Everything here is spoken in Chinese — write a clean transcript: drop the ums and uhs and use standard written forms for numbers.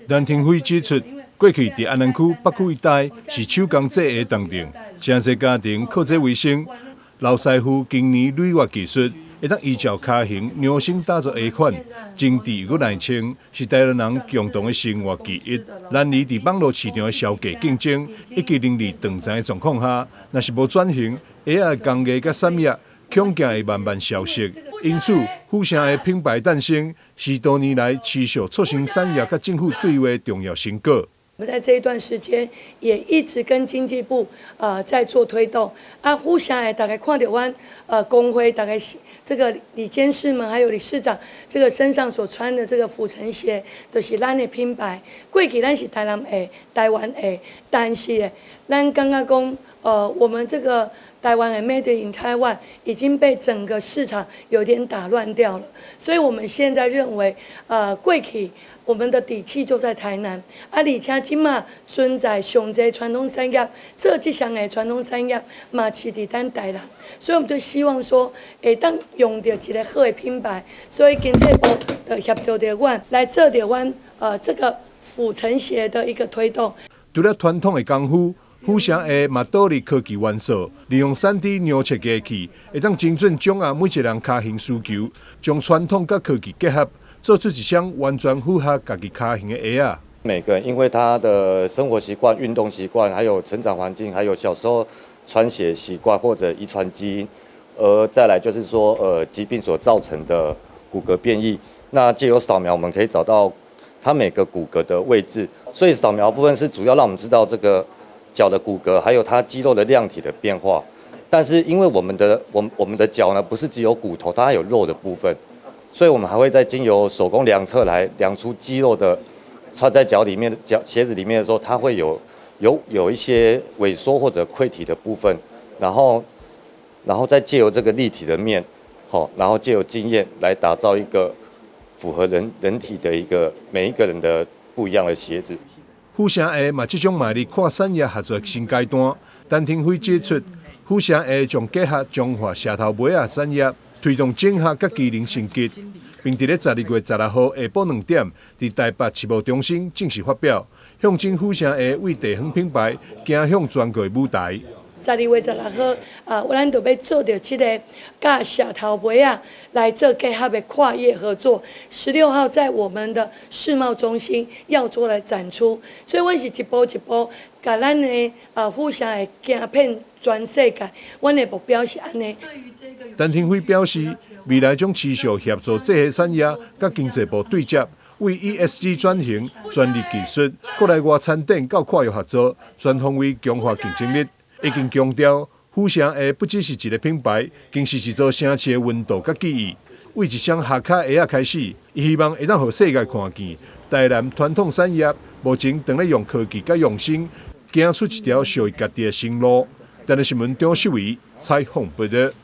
藍廷輝指出，過去在安南區北區一帶是手工製鞋當定，真濟家庭靠這為生。老師傅今年鋁挖技術，會當依照腳型量身打造鞋款，質地又耐穿，是台灣人共同的生活記憶。難以在網絡市場的銷價競爭以及能力斷層的狀況下，若是無轉型，鞋仔工藝甲產業恐驚會慢慢消失。因此，富城的品牌誕生是多年來持續促成產業甲政府對話重要成果。我們在這一段時間也一直跟經濟部在做推動。富城的大概看到阮工會大概這個理監事們還有理事長這個身上所穿的這個府城鞋，都、就是咱的品牌。過去咱是台南鞋、台灣鞋，但是咱剛剛講我們這個台灣的 Made in Taiwan 已經被整個市場有點打亂掉了，所以我們現在認為過去我們的底氣就在台南，而且今嘛存在上濟傳統產業，這項的傳統產業嘛是在咱台南，所以我們就希望說，當用到一個好的品牌，所以經濟部的協助着阮來做着阮這個府城鞋的一個推動。除了傳統的功夫，富城鞋嘛導入科技元素，利用 3D 量測機器，會當精準掌握每一個人腳型需求，將傳統甲科技結合，做出一雙完全符合家己腳型的鞋啊。每個人因為他的生活習慣、運動習慣，還有成長環境，還有小時候穿鞋習慣或者遺傳基因，再來就是說疾病所造成的骨骼變異。那藉由掃描，我們可以找到它每個骨骼的位置。所以掃描部分是主要讓我們知道這個腳的骨骼，還有它肌肉的量體的變化。但是因為我們的腳呢，不是只有骨頭，它還有肉的部分，所以我們還會再經由手工量測來量出肌肉的。穿在腳裡面的鞋子裡面的時候，它會有一些萎縮或者潰體的部分，然後再借由這個立體的面，然後借由經驗來打造一個符合人體的一個每一個人的不一樣的鞋子。富城鞋嘛，這種賣力跨產業合作新階段，陳廷輝指出，富城鞋將結合中華蛇頭鞋仔產業，推動整合甲機能升級。並在12月16號下晡2點，在台北世貿中心正式發表，象徵富城鞋為地方品牌走向全國舞台。12月16號，咱就要做到這個甲蛇頭鞋仔來做結合的跨業合作。16號在我們的世貿中心要做來展出，所以我是一步一步，甲咱的富城鞋行遍全世界。我的目標是安尼。陳廷輝表示，未來將持續協助這些產業，甲經濟部對接，為 ESG 轉型、專利技術、國內外產品到跨業合作，全方位強化競爭力。已經強調，富城鞋不只是一個品牌，更是一座城市的溫度甲記憶。為一雙下腳鞋仔開始，伊希望會當讓世界看見，台南傳統產業目前正在用科技甲用心，行出一條屬於家己的新路。台南新聞張秀維採訪報道。